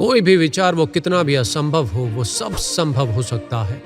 कोई भी विचार वो कितना भी असंभव हो, वो सब संभव हो सकता है,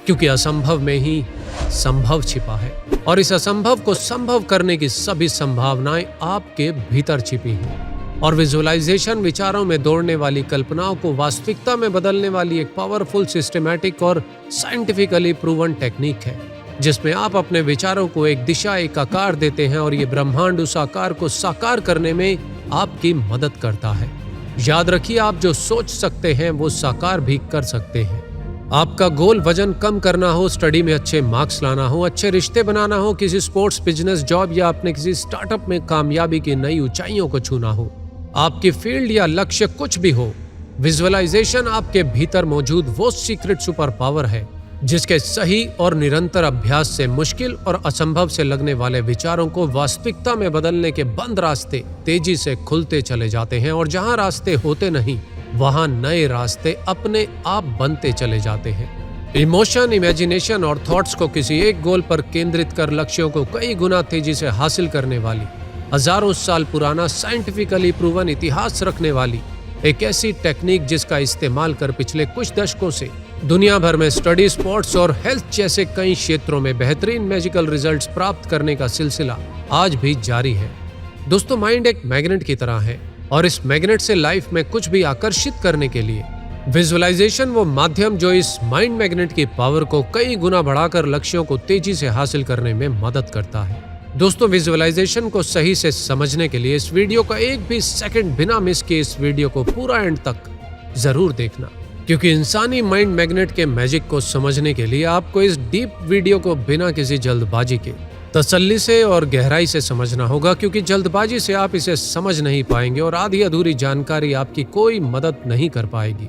क्योंकि असंभव में ही संभव छिपा है और इस असंभव को संभव करने की सभी संभावनाएं आपके भीतर छिपी हैं। और विजुअलाइजेशन विचारों में दौड़ने वाली कल्पनाओं को वास्तविकता में बदलने वाली एक पावरफुल, सिस्टमैटिक और साइंटिफिकली प्रूवन टेक्निक है, जिसमें आप अपने विचारों को एक दिशा, एक आकार देते हैं और ये ब्रह्मांड उस आकार को साकार करने में आपकी मदद करता है। याद रखिए, आप जो सोच सकते हैं वो साकार भी कर सकते हैं। आपका गोल वजन कम करना हो, स्टडी में अच्छे मार्क्स लाना हो, अच्छे रिश्ते बनाना हो, किसी स्पोर्ट्स, बिजनेस, जॉब या अपने किसी स्टार्टअप में कामयाबी की नई ऊंचाइयों को छूना हो, आपकी फील्ड या लक्ष्य कुछ भी हो, विजुअलाइजेशन आपके भीतर मौजूद वो सीक्रेट सुपर पावर है जिसके सही और निरंतर अभ्यास से मुश्किल और असंभव से लगने वाले विचारों को वास्तविकता में बदलने के बंद रास्ते तेजी से खुलते चले जाते हैं और जहां रास्ते होते नहीं, वहां नए रास्ते अपने आप बनते चले जाते हैं। इमोशन, इमेजिनेशन और थॉट्स को किसी एक गोल पर केंद्रित कर लक्ष्यों को कई गुना तेजी से हासिल करने वाली, हजारों साल पुराना, साइंटिफिकली प्रूवन इतिहास रखने वाली एक ऐसी टेक्निक जिसका इस्तेमाल कर पिछले कुछ दशकों से दुनिया भर में स्टडी, स्पोर्ट्स और हेल्थ जैसे कई क्षेत्रों में बेहतरीन मैजिकल रिजल्ट्स प्राप्त करने का सिलसिला आज भी जारी है। दोस्तों, माइंड एक मैग्नेट की तरह है और इस मैग्नेट से लाइफ में कुछ भी आकर्षित करने के लिए विजुअलाइजेशन वो माध्यम जो इस माइंड मैग्नेट की पावर को कई गुना बढ़ाकर लक्ष्यों को तेजी से हासिल करने में मदद करता है। दोस्तों, विजुअलाइजेशन को सही से समझने के लिए इस वीडियो का एक भी सेकंड बिना मिस किए इस वीडियो को पूरा एंड तक जरूर देखना, क्योंकि इंसानी माइंड मैग्नेट के मैजिक को समझने के लिए आपको इस डीप वीडियो को बिना किसी जल्दबाजी के तसल्ली से और गहराई से समझना होगा, क्योंकि जल्दबाजी से आप इसे समझ नहीं पाएंगे और आधी अधूरी जानकारी आपकी कोई मदद नहीं कर पाएगी।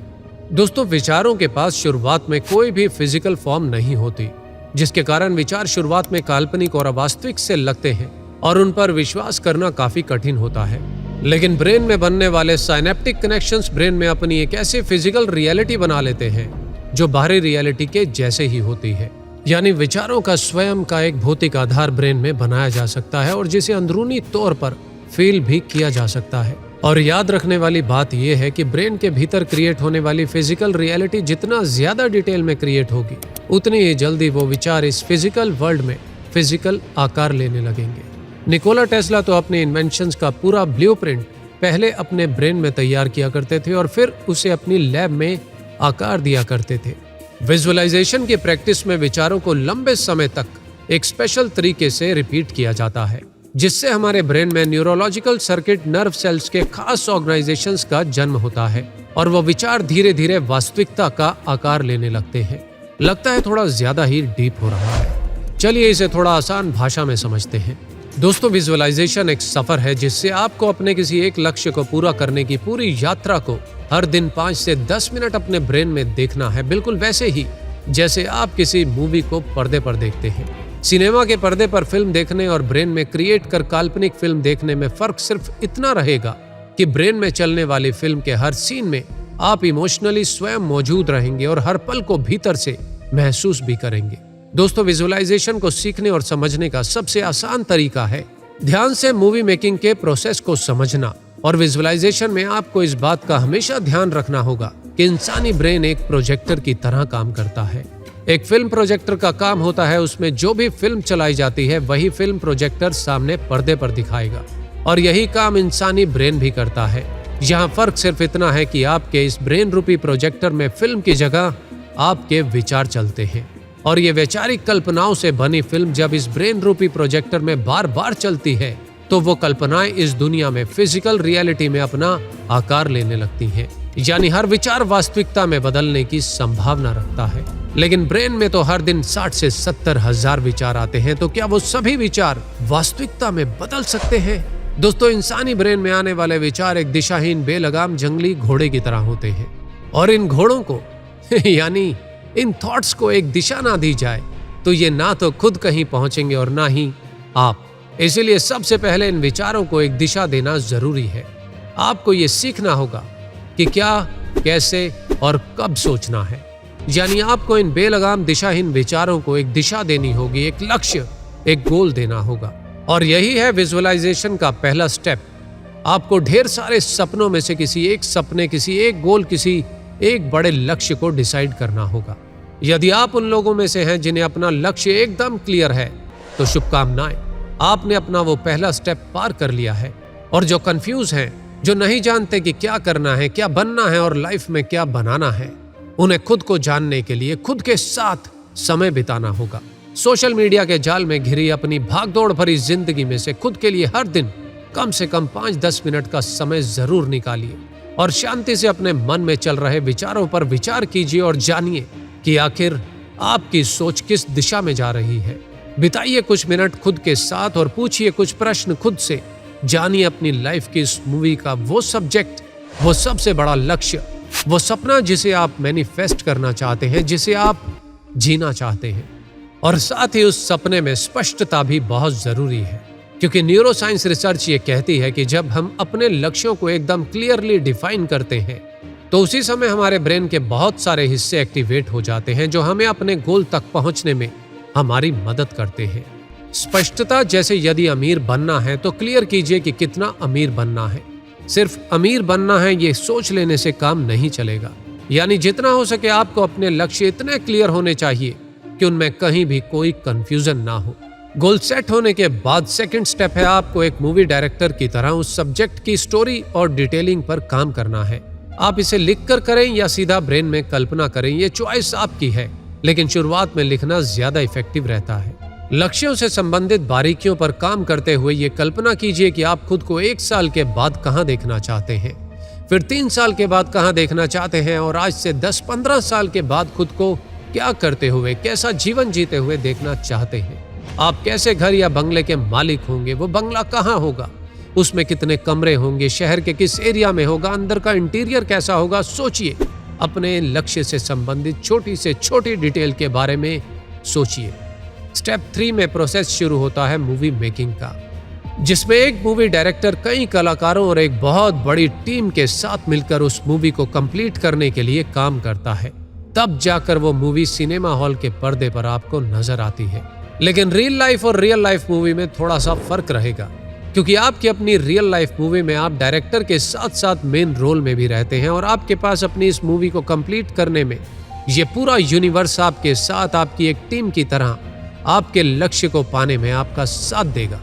दोस्तों, विचारों के पास शुरुआत में कोई भी फिजिकल फॉर्म नहीं होती, जिसके कारण विचार शुरुआत में काल्पनिक और अवास्तविक से लगते हैं और उन पर विश्वास करना काफी कठिन होता है। लेकिन ब्रेन में बनने वाले साइनेप्टिक कनेक्शंस ब्रेन में अपनी एक ऐसी फिजिकल रियलिटी बना लेते हैं जो बाहरी रियलिटी के जैसे ही होती है। यानी विचारों का स्वयं का एक भौतिक आधार ब्रेन में बनाया जा सकता है और जिसे अंदरूनी तौर पर फील भी किया जा सकता है। और याद रखने वाली बात यह है कि ब्रेन के भीतर क्रिएट होने वाली फिजिकल रियलिटी जितना ज्यादा डिटेल में क्रिएट होगी, उतनी ही जल्दी वो विचार इस फिजिकल वर्ल्ड में फिजिकल आकार लेने लगेंगे। निकोला टेस्ला तो अपने इन्वेंशंस का पूरा ब्लूप्रिंट पहले अपने ब्रेन में तैयार किया करते थे और फिर उसे अपनी लैब में आकार दिया करते थे। विजुअलाइजेशन की प्रैक्टिस में विचारों को लंबे समय तक एक स्पेशल तरीके से रिपीट किया जाता है, जिससे हमारे ब्रेन में न्यूरोलॉजिकल सर्किट, नर्व सेल्स के खास ऑर्गेनाइजेशंस का जन्म होता है और वो विचार धीरे धीरे वास्तविकता का आकार लेने लगते हैं। लगता है थोड़ा ज्यादा ही डीप हो रहा है। चलिए इसे थोड़ा आसान भाषा में समझते हैं। दोस्तों, विजुअलाइजेशन एक सफर है जिससे आपको अपने किसी एक लक्ष्य को पूरा करने की पूरी यात्रा को हर दिन 5 से 10 मिनट अपने ब्रेन में देखना है, बिल्कुल वैसे ही जैसे आप किसी मूवी को पर्दे पर देखते हैं। सिनेमा के पर्दे पर फिल्म देखने और ब्रेन में क्रिएट कर काल्पनिक फिल्म देखने में फर्क सिर्फ इतना रहेगा कि ब्रेन में चलने वाली फिल्म के हर सीन में आप इमोशनली स्वयं मौजूद रहेंगे और हर पल को भीतर से महसूस भी करेंगे। दोस्तों, विजुअलाइजेशन को सीखने और समझने का सबसे आसान तरीका है ध्यान से मूवी मेकिंग के प्रोसेस को समझना। और विजुअलाइजेशन में आपको इस बात का हमेशा ध्यान रखना होगा कि इंसानी ब्रेन एक प्रोजेक्टर की तरह काम करता है। एक फिल्म प्रोजेक्टर का काम होता है उसमें जो भी फिल्म चलाई जाती है वही फिल्म प्रोजेक्टर सामने पर्दे पर दिखाएगा, और यही काम इंसानी ब्रेन भी करता है। यहाँ फर्क सिर्फ इतना है कि आपके इस ब्रेन रूपी प्रोजेक्टर में फिल्म की जगह आपके विचार चलते हैं, और ये वैचारिक कल्पनाओं से बनी फिल्म जब इस ब्रेन रूपी प्रोजेक्टर में बार बार चलती है तो वो कल्पनाएं इस दुनिया में फिजिकल रियलिटी में अपना आकार लेने लगती हैं। यानी हर विचार वास्तविकता में बदलने की संभावना रखता है। लेकिन ब्रेन में तो हर दिन 60 से 70 हजार विचार आते हैं, तो क्या वो सभी विचार वास्तविकता में बदल सकते हैं? दोस्तों, इंसानी ब्रेन में आने वाले विचार एक दिशाहीन, बेलगाम जंगली घोड़े की तरह होते हैं, और इन घोड़ों को यानी इन थॉट्स को एक दिशा ना दी जाए तो ये ना तो खुद कहीं पहुंचेंगे और ना ही आप। इसीलिए सबसे पहले इन विचारों को एक दिशा देना जरूरी है। आपको ये सीखना होगा कि क्या, कैसे और कब सोचना है। यानी आपको इन बेलगाम दिशाहीन विचारों को एक दिशा देनी होगी, एक लक्ष्य, एक गोल देना होगा। और यही है विजुअलाइजेशन का पहला स्टेप। आपको ढेर सारे सपनों में से किसी एक सपने, किसी एक गोल, किसी एक बड़े लक्ष्य को डिसाइड करना होगा। यदि आप उन लोगों में से हैं जिन्हें अपना लक्ष्य एकदम क्लियर है, तो शुभकामनाएं, आपने अपना वो पहला स्टेप पार कर लिया है। और जो कंफ्यूज हैं, जो नहीं जानते कि क्या करना है, क्या बनना है और लाइफ में क्या बनाना है, उन्हें खुद को जानने के लिए खुद के साथ समय बिताना होगा। सोशल मीडिया के जाल में घिरी अपनी भागदौड़ भरी जिंदगी में से खुद के लिए हर दिन कम से कम 5-10 मिनट का समय जरूर निकालिए और शांति से अपने मन में चल रहे विचारों पर विचार कीजिए और जानिए कि आखिर आपकी सोच किस दिशा में जा रही है। बिताइए कुछ मिनट खुद के साथ और पूछिए कुछ प्रश्न खुद से। जानिए अपनी लाइफ की इस मूवी का वो सब्जेक्ट, वो सबसे बड़ा लक्ष्य, वो सपना जिसे आप मैनिफेस्ट करना चाहते हैं, जिसे आप जीना चाहते हैं। और साथ ही उस सपने में स्पष्टता भी बहुत जरूरी है, क्योंकि न्यूरोसाइंस रिसर्च ये कहती है कि जब हम अपने लक्ष्यों को एकदम क्लियरली डिफाइन करते हैं, तो उसी समय हमारे ब्रेन के बहुत सारे हिस्से एक्टिवेट हो जाते हैं जो हमें अपने गोल तक पहुंचने में हमारी मदद करते हैं। स्पष्टता, जैसे यदि अमीर बनना है तो क्लियर कीजिए कि कितना अमीर बनना है। सिर्फ अमीर बनना है ये सोच लेने से काम नहीं चलेगा। यानी जितना हो सके आपको अपने लक्ष्य इतने क्लियर होने चाहिए कि उनमें कहीं भी कोई कंफ्यूजन ना हो। गोल सेट होने के बाद सेकंड स्टेप है आपको एक मूवी डायरेक्टर की तरह उस सब्जेक्ट की स्टोरी और डिटेलिंग पर काम करना है। आप इसे लिखकर करें या सीधा ब्रेन में कल्पना करें, ये चॉइस आपकी है, लेकिन शुरुआत में लिखना ज्यादा इफेक्टिव रहता है। लक्ष्यों से संबंधित बारीकियों पर काम करते हुए ये कल्पना कीजिए कि आप खुद को 1 साल के बाद कहां देखना चाहते हैं, फिर 3 साल के बाद कहां देखना चाहते हैं और आज से 10-15 साल के बाद खुद को क्या करते हुए, कैसा जीवन जीते हुए देखना चाहते हैं। आप कैसे घर या बंगले के मालिक होंगे, वो बंगला कहाँ होगा, उसमें कितने कमरे होंगे, शहर के किस एरिया में होगा, अंदर का इंटीरियर कैसा होगा। सोचिए, अपने लक्ष्य से संबंधित छोटी से छोटी डिटेल के बारे में सोचिए। स्टेप 3 में प्रोसेस शुरू होता है मूवी मेकिंग का, जिसमें एक मूवी डायरेक्टर कई कलाकारों और एक बहुत बड़ी टीम के साथ मिलकर उस मूवी को कंप्लीट करने के लिए काम करता है। तब जाकर वो मूवी सिनेमा हॉल के पर्दे पर आपको नजर आती है। लेकिन रियल लाइफ और रियल लाइफ मूवी में थोड़ा सा फर्क रहेगा, क्योंकि आपकी अपनी रियल लाइफ मूवी में आप डायरेक्टर के साथ साथ मेन रोल में भी रहते हैं और आपके पास अपनी इस मूवी को कंप्लीट करने में ये पूरा यूनिवर्स आपके साथ, आपकी एक टीम की तरह आपके लक्ष्य को पाने में आपका साथ देगा।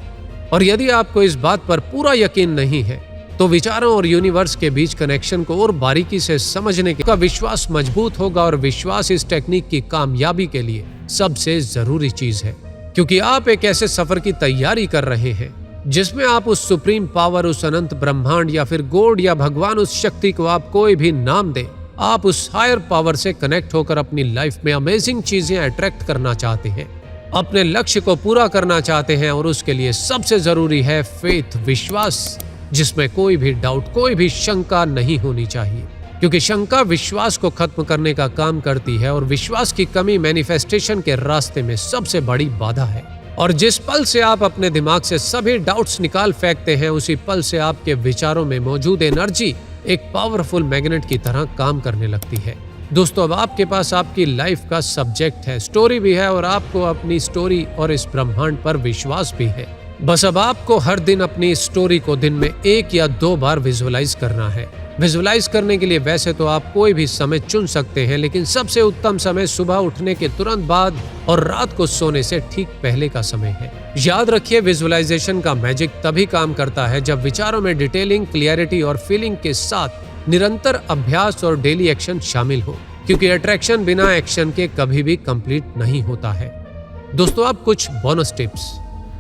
और यदि आपको इस बात पर पूरा यकीन नहीं है, तो विचारों और यूनिवर्स के बीच कनेक्शन को और बारीकी से समझने का विश्वास मजबूत होगा। और विश्वास इस टेक्निक की कामयाबी के लिए सबसे जरूरी चीज है, क्योंकि आप एक ऐसे सफर की तैयारी कर रहे हैं जिसमें आप उस सुप्रीम पावर, उस अनंत ब्रह्मांड या फिर गॉड या भगवान, उस शक्ति को आप कोई भी नाम दें, आप उस हायर पावर से कनेक्ट होकर अपनी लाइफ में अमेजिंग चीजें अट्रैक्ट करना चाहते हैं, अपने लक्ष्य को पूरा करना चाहते हैं। और उसके लिए सबसे जरूरी है फेथ, विश्वास, जिसमें कोई भी डाउट, कोई भी शंका नहीं होनी चाहिए, क्योंकि शंका विश्वास को खत्म करने का काम करती है और विश्वास की कमी मैनिफेस्टेशन के रास्ते में सबसे बड़ी बाधा है। और जिस पल से आप अपने दिमाग से सभी डाउट्स निकाल फेंकते हैं, उसी पल से आपके विचारों में मौजूद एनर्जी एक पावरफुल मैग्नेट की तरह काम करने लगती है। दोस्तों, अब आपके पास आपकी लाइफ का सब्जेक्ट है, स्टोरी भी है और आपको अपनी स्टोरी और इस ब्रह्मांड पर विश्वास भी है। बस अब आपको हर दिन अपनी स्टोरी को दिन में 1 या 2 बार विजुअलाइज करना है। विजुअलाइज करने के लिए वैसे तो आप कोई भी समय चुन सकते हैं, लेकिन सबसे उत्तम समय सुबह उठने के तुरंत बाद और रात को सोने से ठीक पहले का समय है। याद रखिए, विजुअलाइजेशन का मैजिक तभी काम करता है जब विचारों में डिटेलिंग, क्लियरिटी और फीलिंग के साथ निरंतर अभ्यास और डेली एक्शन शामिल हो, क्योंकि अट्रैक्शन बिना एक्शन के कभी भी कंप्लीट नहीं होता है। दोस्तों, अब कुछ बोनस टिप्स।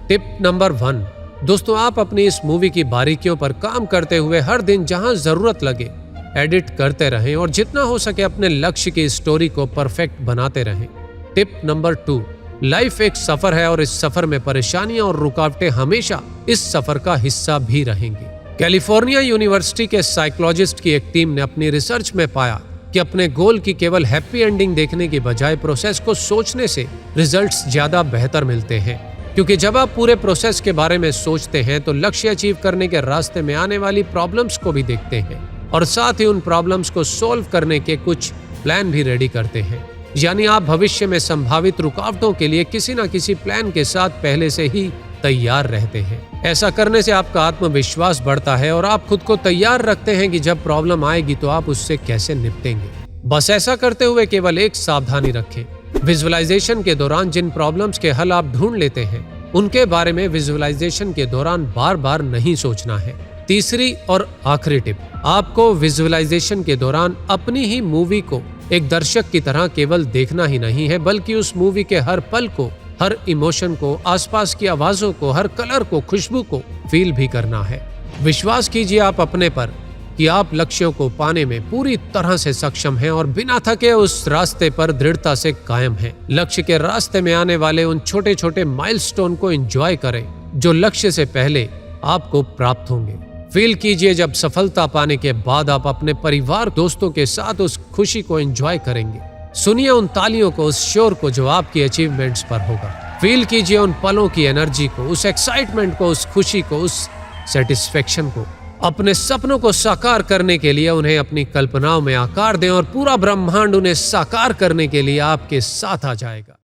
टिप नंबर 1, दोस्तों, आप अपनी इस मूवी की बारीकियों पर काम करते हुए हर दिन जहां जरूरत लगे एडिट करते रहें और जितना हो सके अपने लक्ष्य की स्टोरी को परफेक्ट बनाते रहें। टिप नंबर 2, लाइफ एक सफर है और इस सफर में परेशानियां और रुकावटें हमेशा इस सफर का हिस्सा भी रहेंगी। कैलिफोर्निया यूनिवर्सिटी के साइकोलॉजिस्ट की एक टीम ने अपनी रिसर्च में पाया कि अपने गोल की केवल हैप्पी एंडिंग देखने की बजाय प्रोसेस को सोचने से रिजल्ट्स ज्यादा बेहतर मिलते हैं, क्योंकि जब आप पूरे प्रोसेस के बारे में सोचते हैं तो लक्ष्य अचीव करने के रास्ते में आने वाली प्रॉब्लम्स को भी देखते हैं और साथ ही उन प्रॉब्लम्स को सॉल्व करने के कुछ प्लान भी रेडी करते हैं। यानी आप भविष्य में संभावित रुकावटों के लिए किसी न किसी प्लान के साथ पहले से ही तैयार रहते हैं। ऐसा करने से आपका आत्मविश्वास बढ़ता है और आप खुद को तैयार रखते हैं कि जब प्रॉब्लम आएगी तो आप उससे कैसे निपटेंगे। बस ऐसा करते हुए केवल एक सावधानी रखें। विजुअलाइजेशन के दौरान जिन प्रॉब्लम्स के हल आप ढूंढ लेते हैं उनके बारे में विजुअलाइजेशन के दौरान बार बार नहीं सोचना है। तीसरी और आखिरी टिप, आपको विजुअलाइजेशन के दौरान अपनी ही मूवी को एक दर्शक की तरह केवल देखना ही नहीं है, बल्कि उस मूवी के हर पल को, हर इमोशन को, आसपास की आवाजों को, हर कलर को, खुशबू को फील भी करना है। विश्वास कीजिए आप अपने पर कि आप लक्ष्यों को पाने में पूरी तरह से सक्षम हैं और बिना थके उस रास्ते पर दृढ़ता से कायम हैं। लक्ष्य के रास्ते में आने वाले उन छोटे छोटे माइलस्टोन को एंजॉय करें जो लक्ष्य से पहले आपको प्राप्त होंगे। फील कीजिए जब सफलता पाने के बाद आप अपने परिवार, दोस्तों के साथ उस खुशी को एंजॉय करेंगे। सुनिए उन तालियों को, उस शोर को जो आपकी अचीवमेंट्स पर होगा। फील कीजिए उन पलों की एनर्जी को, उस एक्साइटमेंट को, उस खुशी को, उस सेटिस्फेक्शन को। अपने सपनों को साकार करने के लिए उन्हें अपनी कल्पनाओं में आकार दें और पूरा ब्रह्मांड उन्हें साकार करने के लिए आपके साथ आ जाएगा।